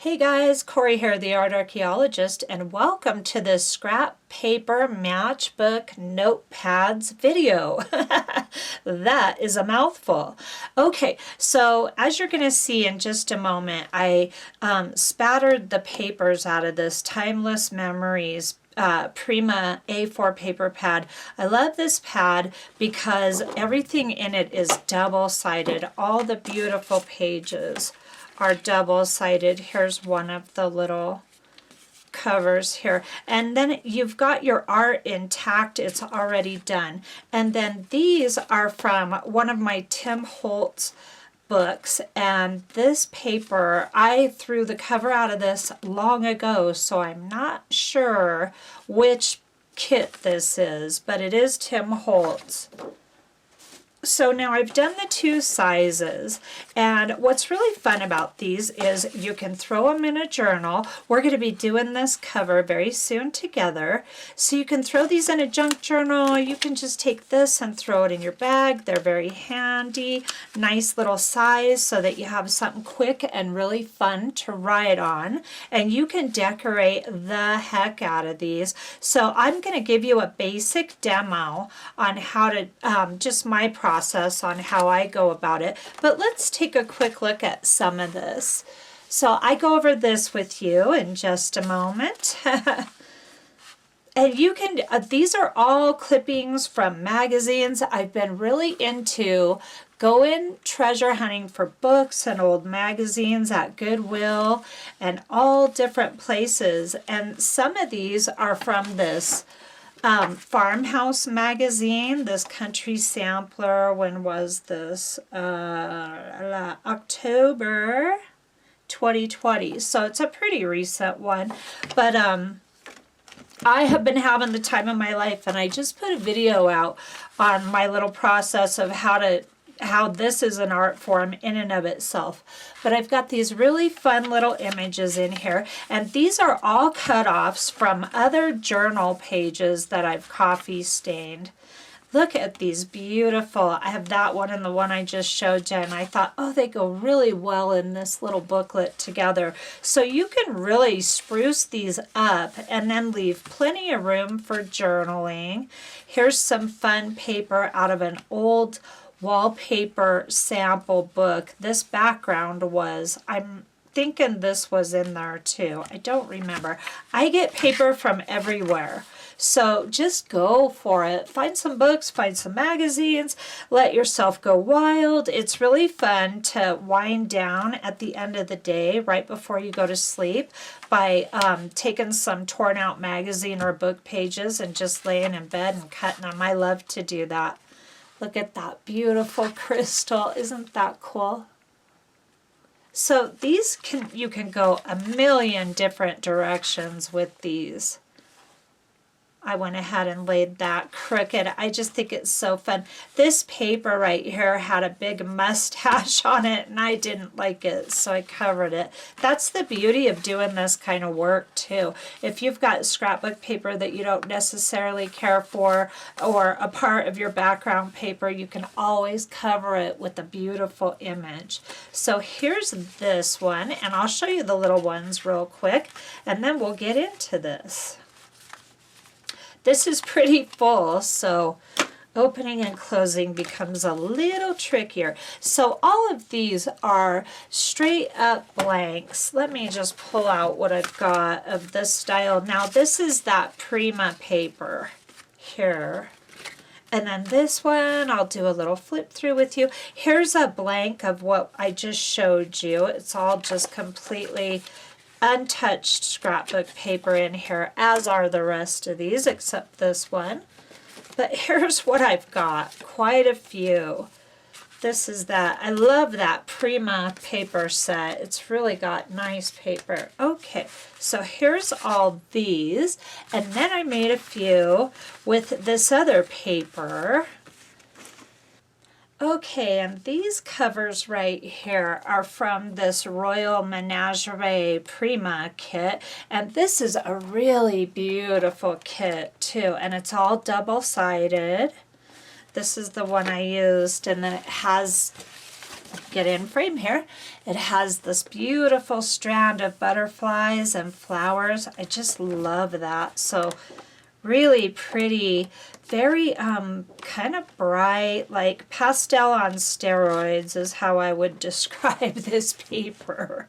Hey guys, Corey here, the art archaeologist, and welcome to this scrap paper matchbook notepads video. That is a mouthful. Okay, so as you're going to see in just a moment, I spattered the papers out of this Timeless Memories Prima A4 paper pad. I love this pad because everything in it is double-sided. All the beautiful pages are double-sided. Here's one of the little covers here, and then you've got your art intact. It's already done. And then these are from one of my Tim Holtz books, and this paper, I threw the cover out of this long ago, so I'm not sure which kit this is, but it is Tim Holtz. So now I've done the two sizes, and what's really fun about these is you can throw them in a journal. We're going to be doing this cover very soon together, so you can throw these in a junk journal. You can just take this and throw it in your bag. They're very handy, nice little size so that you have something quick and really fun to write on, and you can decorate the heck out of these. So I'm going to give you a basic demo on how to, just my process on how I go about it, but let's take a quick look at some of this. So I go over this with you in just a moment. And you can, these are all clippings from magazines. I've been really into going treasure hunting for books and old magazines at Goodwill and all different places, and some of these are from this Farmhouse magazine, this Country Sampler. When was this? October 2020. So it's a pretty recent one. But I have been having the time of my life, and I just put a video out on my little process of how this is an art form in and of itself. But I've got these really fun little images in here, and these are all cut-offs from other journal pages that I've coffee stained. Look at these beautiful. I have that one and the one I just showed you, and I thought, oh, they go really well in this little booklet together. So you can really spruce these up and then leave plenty of room for journaling. Here's some fun paper out of an old wallpaper sample book. This background was, I'm thinking this was in there too. I don't remember. I get paper from everywhere. So just go for it. Find some books, find some magazines, let yourself go wild. It's really fun to wind down at the end of the day, right before you go to sleep, by taking some torn out magazine or book pages and just laying in bed and cutting them. I love to do that. Look at that beautiful crystal. Isn't that cool? So these you can go a million different directions with these. I went ahead and laid that crooked. I just think it's so fun. This paper right here had a big mustache on it, and I didn't like it, so I covered it. That's the beauty of doing this kind of work too. If you've got scrapbook paper that you don't necessarily care for, or a part of your background paper, you can always cover it with a beautiful image. So here's this one, and I'll show you the little ones real quick, and then we'll get into this. This is pretty full, so opening and closing becomes a little trickier. So all of these are straight up blanks. Let me just pull out what I've got of this style. Now this is that Prima paper here. And then this one, I'll do a little flip through with you. Here's a blank of what I just showed you. It's all just completely untouched scrapbook paper in here, as are the rest of these except this one. But here's what I've got, quite a few. This is that. I love that Prima paper set. It's really got nice paper. Okay, so here's all these, and then I made a few with this other paper. Okay, and these covers right here are from this Royal Menagerie Prima kit, and this is a really beautiful kit too, and it's all double-sided. This is the one I used, and then it has get in frame here. It has this beautiful strand of butterflies and flowers. I just love that. So really pretty, very kind of bright, like pastel on steroids is how I would describe this paper.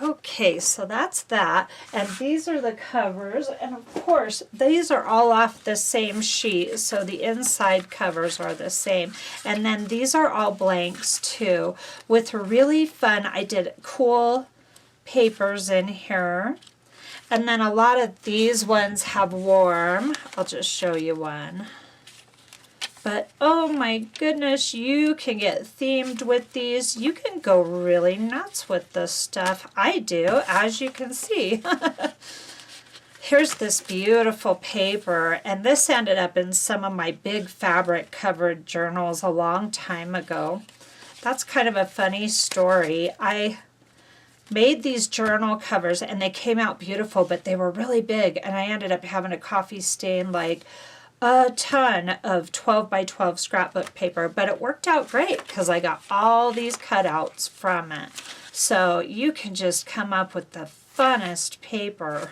Okay, so that's that, and these are the covers, and of course these are all off the same sheet, so the inside covers are the same, and then these are all blanks too, with really fun, I did cool papers in here, and then a lot of these ones have warm. I'll just show you one. But oh my goodness, you can get themed with these. You can go really nuts with this stuff. I do, as you can see. Here's this beautiful paper, and this ended up in some of my big fabric covered journals a long time ago. That's kind of a funny story. I made these journal covers and they came out beautiful, but they were really big, and I ended up having a coffee stain like a ton of 12 by 12 scrapbook paper, but it worked out great because I got all these cutouts from it. So you can just come up with the funnest paper.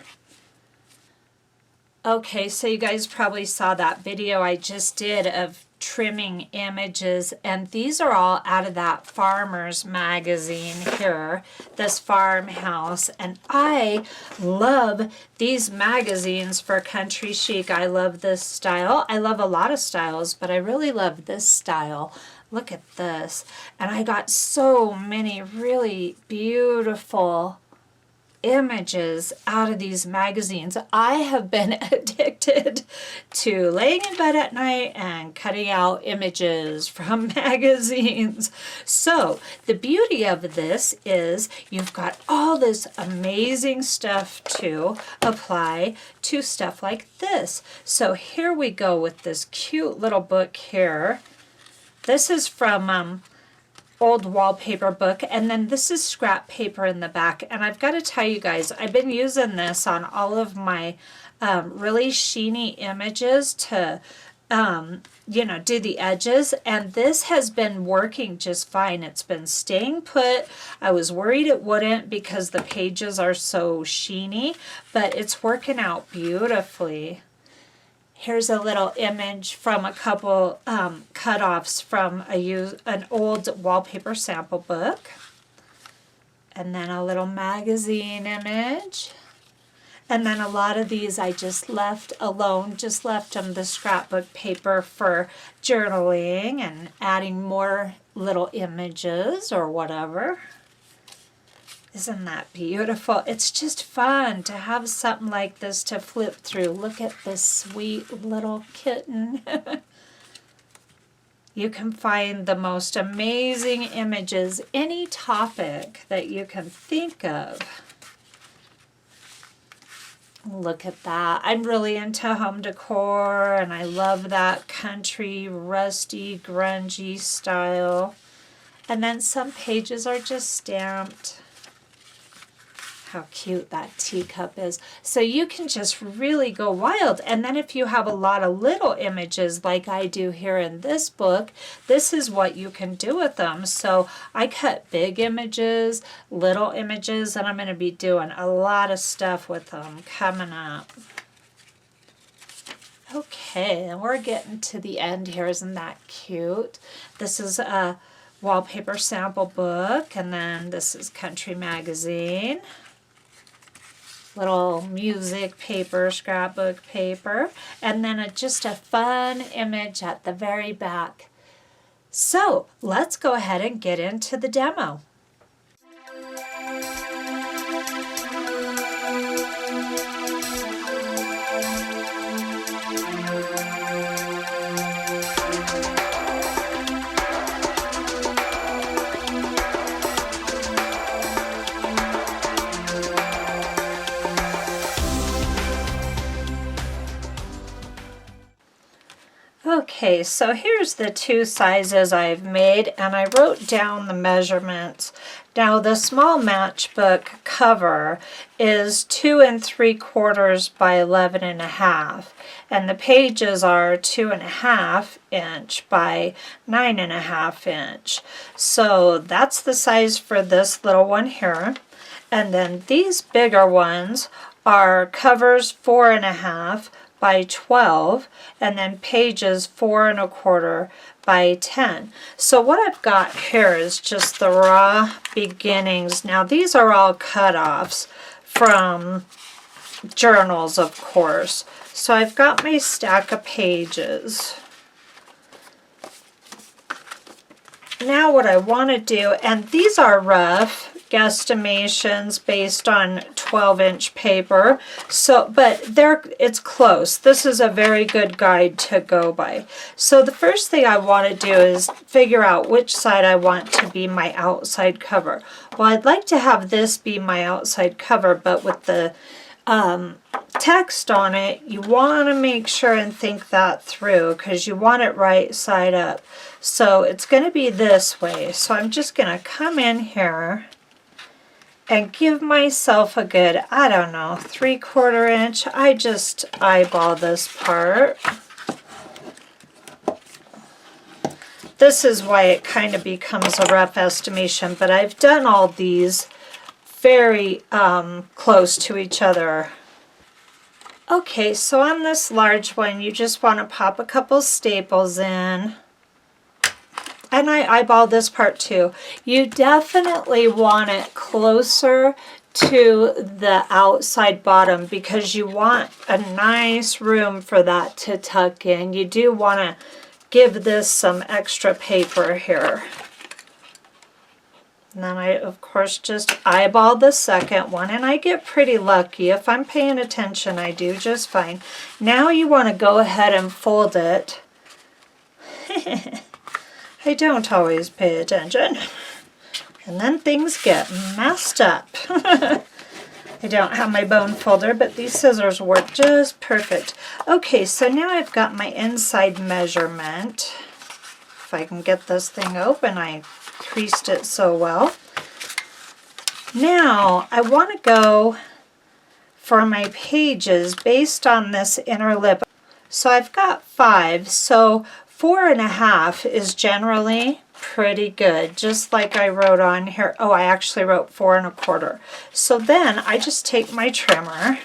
Okay, so you guys probably saw that video I just did of trimming images, and these are all out of that Farmer's magazine here, this farmhouse, and I love these magazines for country chic. I love this style. I love a lot of styles, but I really love this style. Look at this, and I got so many really beautiful images out of these magazines. I have been addicted to laying in bed at night and cutting out images from magazines. So the beauty of this is you've got all this amazing stuff to apply to stuff like this. So here we go with this cute little book here. This is from old wallpaper book, and then this is scrap paper in the back, and I've got to tell you guys, I've been using this on all of my really sheeny images to you know, do the edges, and this has been working just fine. It's been staying put. I was worried it wouldn't because the pages are so sheeny, but it's working out beautifully. Here's a little image from a couple cut-offs from an old wallpaper sample book. And then a little magazine image. And then a lot of these I just left alone, just left them the scrapbook paper for journaling and adding more little images or whatever. Isn't that beautiful? It's just fun to have something like this to flip through. Look at this sweet little kitten. You can find the most amazing images, any topic that you can think of. Look at that. I'm really into home decor, and I love that country, rusty, grungy style. And then some pages are just stamped. How cute that teacup is. So you can just really go wild. And then if you have a lot of little images like I do here in this book, this is what you can do with them. So I cut big images, little images, and I'm going to be doing a lot of stuff with them coming up. Okay, and we're getting to the end here. Isn't that cute? This is a wallpaper sample book, and then this is Country Magazine. Little music paper, scrapbook paper, and then just a fun image at the very back. So let's go ahead and get into the demo. Okay, so here's the two sizes I've made, and I wrote down the measurements Now the small matchbook cover is 2 3/4 by 11.5, and the pages are 2.5 inch by 9.5 inch. So that's the size for this little one here. And then these bigger ones are covers 4.5 by 12, and then pages 4 1/4 by 10. So what I've got here is just the raw beginnings. Now these are all cut-offs from journals, of course. So I've got my stack of pages. Now what I want to do, and these are rough guesstimations based on 12-inch paper, so but it's close. This is a very good guide to go by. So the first thing I want to do is figure out which side I want to be my outside cover. Well, I'd like to have this be my outside cover, but with the text on it, you want to make sure and think that through, because you want it right side up. So it's going to be this way. So I'm just going to come in here and give myself a good, I don't know, 3/4 inch. I just eyeball this part. This is why it kind of becomes a rough estimation, but I've done all these very close to each other. Okay, so on this large one, you just want to pop a couple staples in. And I eyeball this part too. You definitely want it closer to the outside bottom because you want a nice room for that to tuck in. You do want to give this some extra paper here. And then I, of course, just eyeball the second one, and I get pretty lucky. If I'm paying attention, I do just fine. Now you want to go ahead and fold it. I don't always pay attention. And then things get messed up. I don't have my bone folder, but these scissors work just perfect. Okay, so now I've got my inside measurement. If I can get this thing open, I creased it so well. Now I want to go for my pages based on this inner lip. So I've got 5, so 4.5 is generally pretty good, just like I wrote on here. Oh, I actually wrote 4 1/4. So then I just take my trimmer.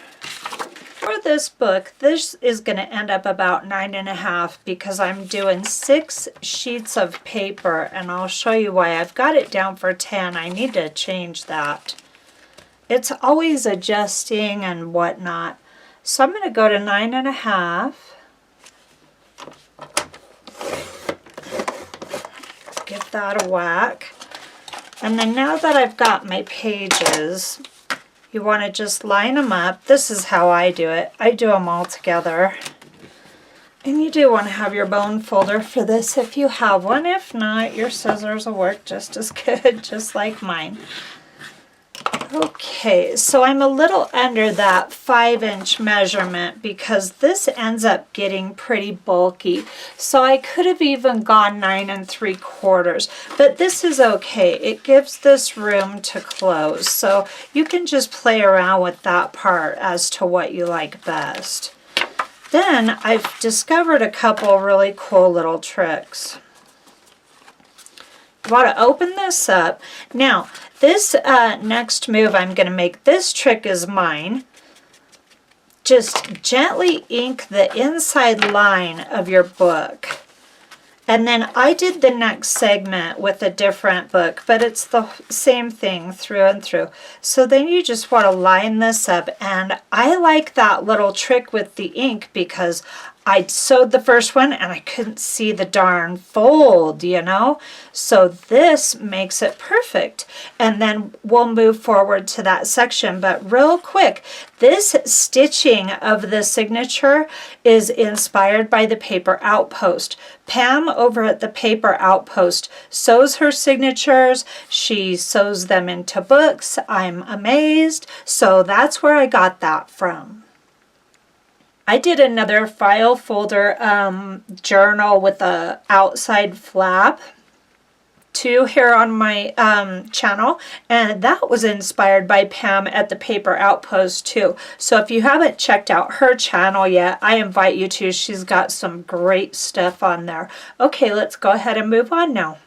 For this book, this is going to end up about 9.5 because I'm doing 6 sheets of paper, and I'll show you why. I've got it down for 10. I need to change that. It's always adjusting and whatnot. So I'm going to go to 9.5. Give that a whack. And then now that I've got my pages, you want to just line them up. This is how I do it. I do them all together. And you do want to have your bone folder for this if you have one. If not, your scissors will work just as good, just like mine. Okay, so I'm a little under that 5-inch measurement because this ends up getting pretty bulky. So I could have even gone 9 3/4, but this is okay. It gives this room to close. So you can just play around with that part as to what you like best. Then I've discovered a couple really cool little tricks. You want to open this up. Now, this next move I'm going to make, this trick is mine. Just gently ink the inside line of your book. And then I did the next segment with a different book, but it's the same thing through and through. So then you just want to line this up, and I like that little trick with the ink because I sewed the first one and I couldn't see the darn fold, you know? So this makes it perfect. And then we'll move forward to that section. But real quick, this stitching of the signature is inspired by the paper Outpost. Pam over at the paper Outpost sews her signatures. She sews them into books. I'm amazed. So that's where I got that from. I did another file folder journal with a outside flap. too here on my channel, and that was inspired by Pam at the Paper Outpost too. So if you haven't checked out her channel yet, I invite you to. She's got some great stuff on there. Okay, let's go ahead and move on now.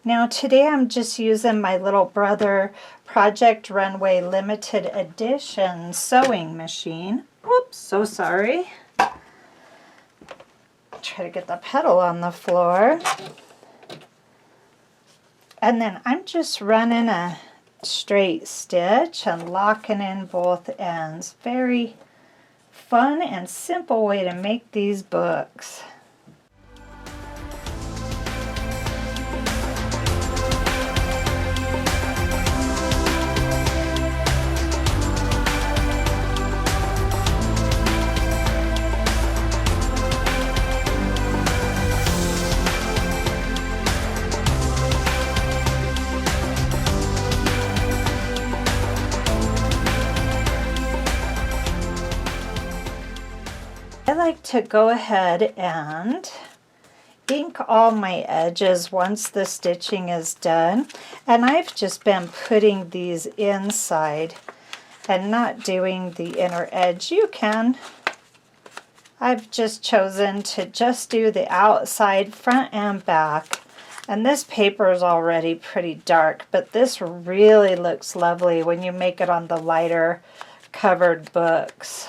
Now today I'm just using my little brother Project Runway Limited Edition sewing machine. Oops, so sorry. Try to get the pedal on the floor. And then I'm just running a straight stitch and locking in both ends. Very fun and simple way to make these books. I like to go ahead and ink all my edges once the stitching is done, and I've just been putting these inside and not doing the inner edge. You can. I've just chosen to just do the outside, front and back. And this paper is already pretty dark, but this really looks lovely when you make it on the lighter covered books.